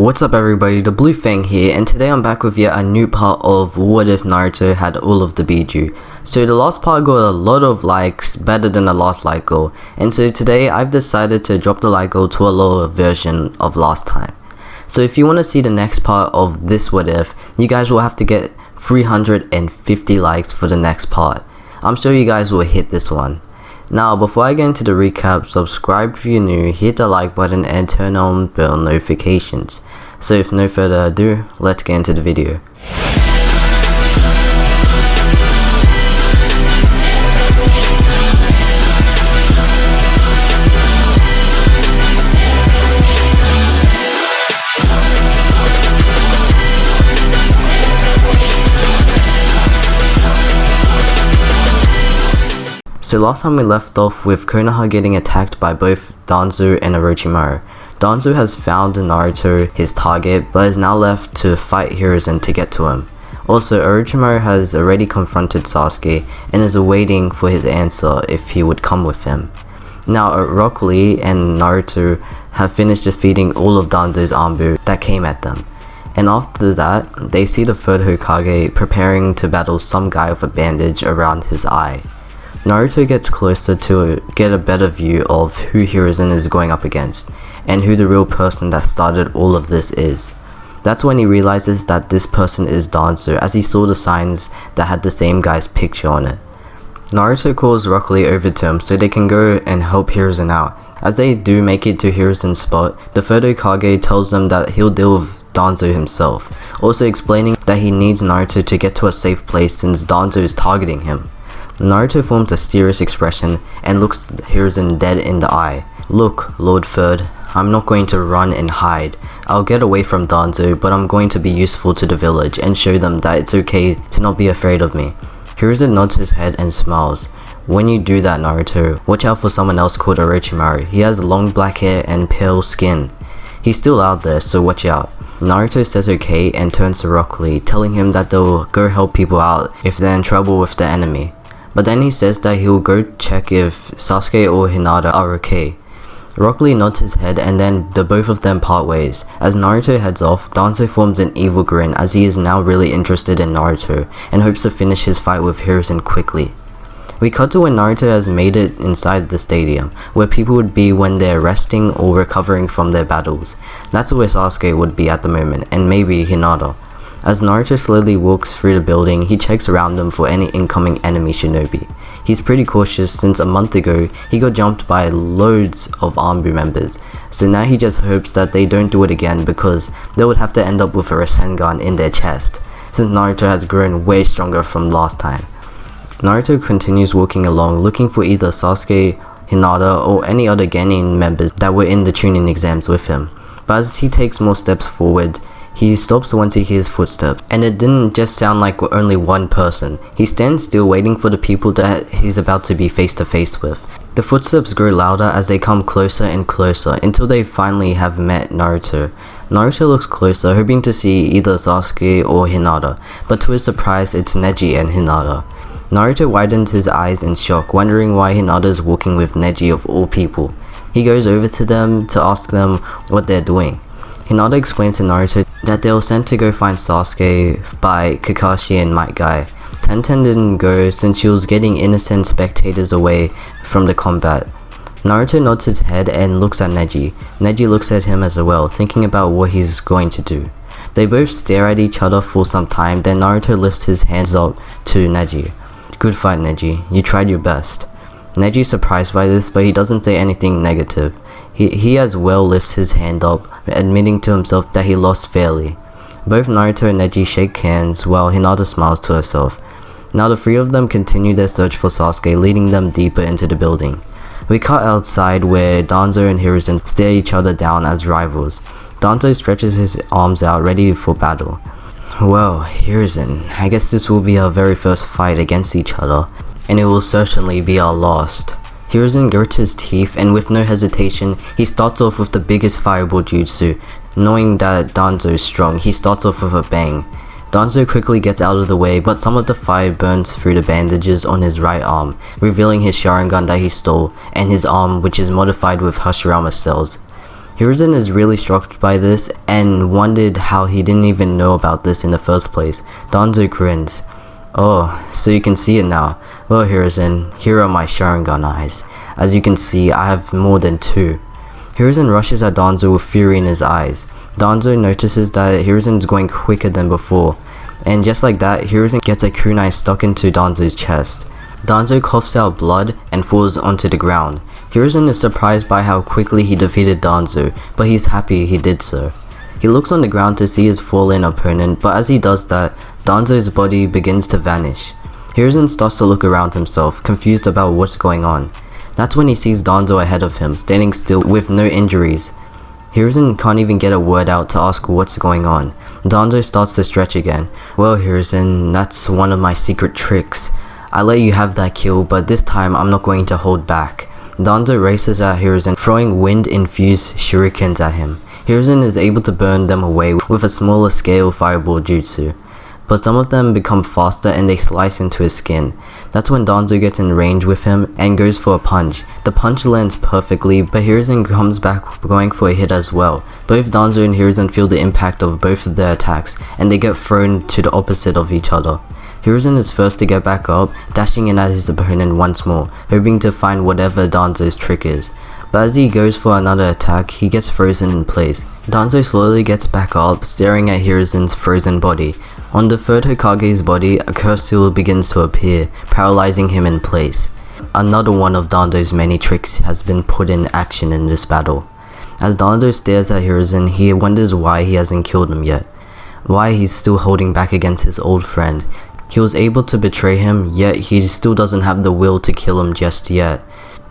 What's up everybody, the Blue Fang here, and today I'm back with yet a new part of what if Naruto had all of the Bijuu. So the last part got a lot of likes, better than the last like goal, and so today I've decided to drop the like goal to a lower version of last time. So if you want to see the next part of this what if, you guys will have to get 350 likes for the next part. I'm sure you guys will hit this one. Now before I get into the recap, subscribe if you're new, hit the like button and turn on bell notifications. So with no further ado, let's get into the video. So last time we left off with Konoha getting attacked by both Danzo and Orochimaru. Danzo has found Naruto his target, but is now left to fight Hiruzen to get to him. Also, Orochimaru has already confronted Sasuke and is awaiting for his answer if he would come with him. Now Rock Lee and Naruto have finished defeating all of Danzo's Anbu that came at them. And after that, they see the third Hokage preparing to battle some guy with a bandage around his eye. Naruto gets closer to get a better view of who Hiruzen is going up against, and who the real person that started all of this is. That's when he realizes that this person is Danzo, as he saw the signs that had the same guy's picture on it. Naruto calls Rock Lee over to him so they can go and help Hiruzen out. As they do make it to Hiruzen's spot, the third Hokage tells them that he'll deal with Danzo himself, also explaining that he needs Naruto to get to a safe place since Danzo is targeting him. Naruto forms a serious expression and looks Hiruzen dead in the eye. "Look, Lord Third, I'm not going to run and hide. I'll get away from Danzo, but I'm going to be useful to the village and show them that it's okay to not be afraid of me." Hiruzen nods his head and smiles. "When you do that, Naruto, watch out for someone else called Orochimaru. He has long black hair and pale skin. He's still out there, so watch out." Naruto says okay and turns to Rock Lee, telling him that they'll go help people out if they're in trouble with the enemy. But then he says that he'll go check if Sasuke or Hinata are okay. Rock Lee nods his head and then the both of them part ways. As Naruto heads off, Danzo forms an evil grin as he is now really interested in Naruto and hopes to finish his fight with Hiruzen quickly. We cut to when Naruto has made it inside the stadium, where people would be when they're resting or recovering from their battles. That's where Sasuke would be at the moment, and maybe Hinata. As Naruto slowly walks through the building, he checks around him for any incoming enemy shinobi. He's pretty cautious since a month ago he got jumped by loads of Anbu members, so now he just hopes that they don't do it again because they would have to end up with a Rasengan in their chest, since Naruto has grown way stronger from last time. Naruto continues walking along looking for either Sasuke, Hinata or any other Genin members that were in the Chunin exams with him, but as he takes more steps forward, he stops once he hears footsteps, and it didn't just sound like only one person. He stands still waiting for the people that he's about to be face to face with. The footsteps grow louder as they come closer and closer until they finally have met Naruto. Naruto looks closer, hoping to see either Sasuke or Hinata, but to his surprise it's Neji and Hinata. Naruto widens his eyes in shock, wondering why Hinata is walking with Neji of all people. He goes over to them to ask them what they're doing. Hinata explains to Naruto that they were sent to go find Sasuke by Kakashi and Might Guy. Tenten didn't go since she was getting innocent spectators away from the combat. Naruto nods his head and looks at Neji. Neji looks at him as well, thinking about what he's going to do. They both stare at each other for some time, then Naruto lifts his hands up to Neji. "Good fight, Neji. You tried your best." Neji's surprised by this, but he doesn't say anything negative. He as well lifts his hand up, admitting to himself that he lost fairly. Both Naruto and Neji shake hands while Hinata smiles to herself. Now the three of them continue their search for Sasuke, leading them deeper into the building. We cut outside where Danzo and Hiruzen stare each other down as rivals. Danzo stretches his arms out ready for battle. "Well, Hiruzen, I guess this will be our very first fight against each other, and it will certainly be our last." Hiruzen grits his teeth and with no hesitation, he starts off with the biggest fireball jutsu. Knowing that Danzo is strong, he starts off with a bang. Danzo quickly gets out of the way, but some of the fire burns through the bandages on his right arm, revealing his Sharingan that he stole, and his arm which is modified with Hashirama cells. Hiruzen is really shocked by this and wondered how he didn't even know about this in the first place. Danzo grins. Oh, so you can see it now. Well, Hiruzen, here are my Sharingan eyes. As you can see, I have more than 2. Hiruzen rushes at Danzo with fury in his eyes. Danzo notices that Hiruzen is going quicker than before, and just like that, Hiruzen gets a kunai stuck into Danzo's chest. Danzo coughs out blood and falls onto the ground. Hiruzen is surprised by how quickly he defeated Danzo, but he's happy he did so. He looks on the ground to see his fallen opponent, but as he does that, Danzo's body begins to vanish. Hiruzen starts to look around himself, confused about what's going on. That's when he sees Danzo ahead of him, standing still with no injuries. Hiruzen can't even get a word out to ask what's going on. Danzo starts to stretch again. Well, Hiruzen, that's one of my secret tricks. I let you have that kill, but this time I'm not going to hold back. Danzo races at Hiruzen, throwing wind-infused shurikens at him. Hiruzen is able to burn them away with a smaller scale fireball jutsu, but some of them become faster and they slice into his skin. That's when Danzo gets in range with him and goes for a punch. The punch lands perfectly, but Hiruzen comes back going for a hit as well. Both Danzo and Hiruzen feel the impact of both of their attacks, and they get thrown to the opposite of each other. Hiruzen is first to get back up, dashing in at his opponent once more, hoping to find whatever Danzo's trick is. But as he goes for another attack, he gets frozen in place. Danzo slowly gets back up, staring at Hiruzen's frozen body. On the third Hokage's body, a curse seal begins to appear, paralyzing him in place. Another one of Danzo's many tricks has been put in action in this battle. As Danzo stares at Hiruzen, he wonders why he hasn't killed him yet. Why he's still holding back against his old friend. He was able to betray him, yet he still doesn't have the will to kill him just yet.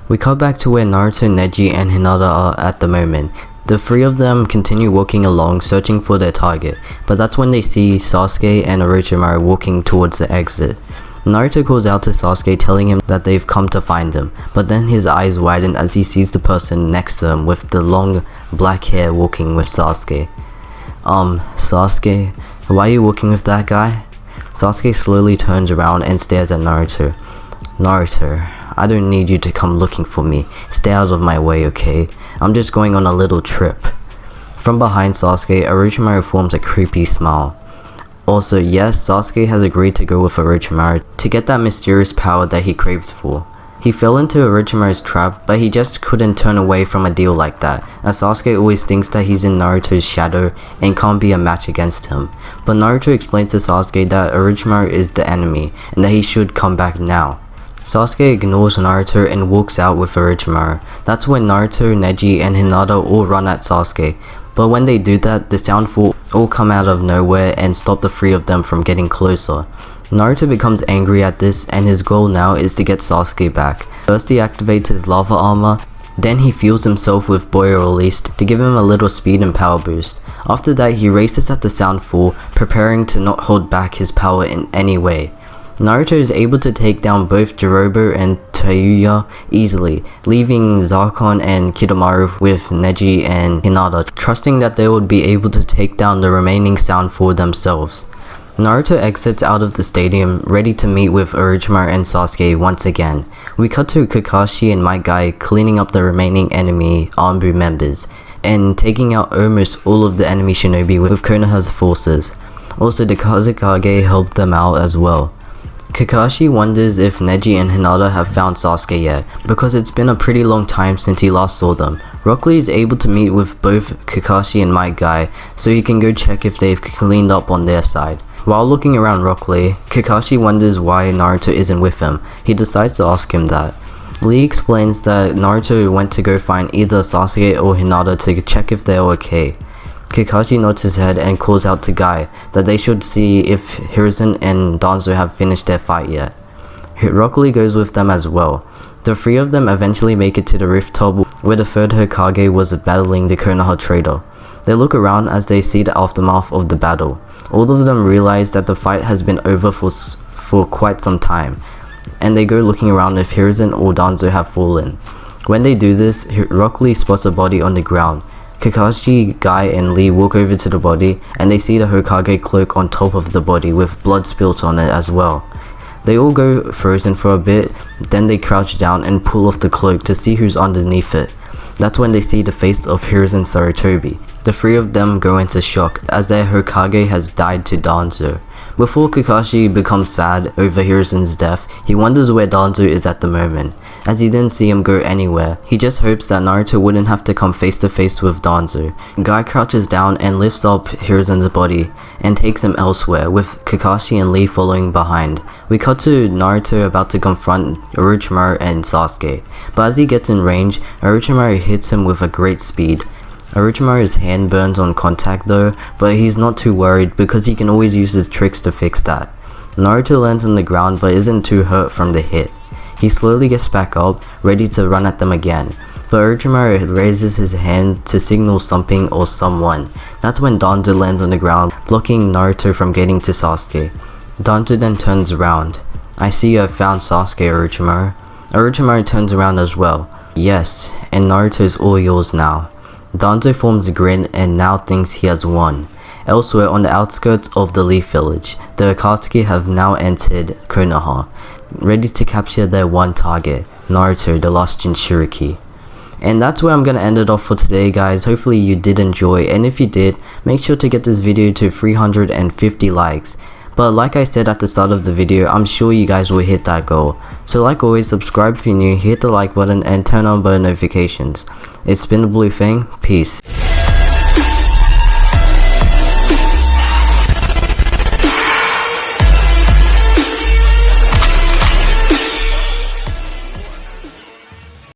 We cut back to where Naruto, Neji, and Hinata are at the moment. The 3 of them continue walking along, searching for their target, but that's when they see Sasuke and Orochimaru walking towards the exit. Naruto calls out to Sasuke, telling him that they've come to find him, but then his eyes widen as he sees the person next to him with the long black hair walking with Sasuke. Sasuke, why are you walking with that guy? Sasuke slowly turns around and stares at Naruto. Naruto, I don't need you to come looking for me. Stay out of my way, okay? I'm just going on a little trip. From behind Sasuke, Orochimaru forms a creepy smile. Also, yes, Sasuke has agreed to go with Orochimaru to get that mysterious power that he craved for. He fell into Orochimaru's trap, but he just couldn't turn away from a deal like that, as Sasuke always thinks that he's in Naruto's shadow and can't be a match against him. But Naruto explains to Sasuke that Orochimaru is the enemy, and that he should come back now. Sasuke ignores Naruto and walks out with Orochimaru. That's when Naruto, Neji, and Hinata all run at Sasuke. But when they do that, the Sound Four all come out of nowhere and stop the 3 of them from getting closer. Naruto becomes angry at this, and his goal now is to get Sasuke back. First he activates his lava armor, then he fuels himself with Boya released to give him a little speed and power boost. After that he races at the Sound Four, preparing to not hold back his power in any way. Naruto is able to take down both Jirobo and Tayuya easily, leaving Zarkon and Kidomaru with Neji and Hinata, trusting that they would be able to take down the remaining Sound Four themselves. Naruto exits out of the stadium, ready to meet with Orochimaru and Sasuke once again. We cut to Kakashi and Might Guy cleaning up the remaining enemy Anbu members, and taking out almost all of the enemy shinobi with Konoha's forces. Also, the Kazekage helped them out as well. Kakashi wonders if Neji and Hinata have found Sasuke yet, because it's been a pretty long time since he last saw them. Rock Lee is able to meet with both Kakashi and Might Guy, so he can go check if they've cleaned up on their side. While looking around Rock Lee, Kakashi wonders why Naruto isn't with him. He decides to ask him that. Lee explains that Naruto went to go find either Sasuke or Hinata to check if they're okay. Kakashi nods his head and calls out to Guy that they should see if Hiruzen and Danzo have finished their fight yet. Rock Lee goes with them as well. The 3 of them eventually make it to the rooftop where the 3rd Hokage was battling the Konoha trader. They look around as they see the aftermath of the battle. All of them realize that the fight has been over for quite some time, and they go looking around if Hiruzen or Danzo have fallen. When they do this, Rock Lee spots a body on the ground. Kakashi, Guy, and Lee walk over to the body, and they see the Hokage cloak on top of the body with blood spilt on it as well. They all go frozen for a bit, then they crouch down and pull off the cloak to see who's underneath it. That's when they see the face of Hiruzen Sarutobi. The three of them go into shock as their Hokage has died to Danzo. Before Kakashi becomes sad over Hiruzen's death, he wonders where Danzo is at the moment, as he didn't see him go anywhere. He just hopes that Naruto wouldn't have to come face to face with Danzo. Guy crouches down and lifts up Hiruzen's body and takes him elsewhere, with Kakashi and Lee following behind. We cut to Naruto about to confront Orochimaru and Sasuke, but as he gets in range, Orochimaru hits him with a great speed. Orochimaru's hand burns on contact though, but he's not too worried because he can always use his tricks to fix that. Naruto lands on the ground but isn't too hurt from the hit. He slowly gets back up, ready to run at them again, but Orochimaru raises his hand to signal something or someone. That's when Danzo lands on the ground, blocking Naruto from getting to Sasuke. Danzo then turns around. "I see you have found Sasuke, Orochimaru." Orochimaru turns around as well. "Yes, and Naruto's all yours now." Danzo forms a grin and now thinks he has won. Elsewhere on the outskirts of the Leaf Village, the Akatsuki have now entered Konoha, ready to capture their one target, Naruto, the lost Jinchuriki. And that's where I'm gonna end it off for today, guys. Hopefully you did enjoy, and if you did, make sure to get this video to 350 likes. But like I said at the start of the video, I'm sure you guys will hit that goal. So like always, subscribe if you're new, hit the like button and turn on bell notifications. It's been the Blue Fang, peace.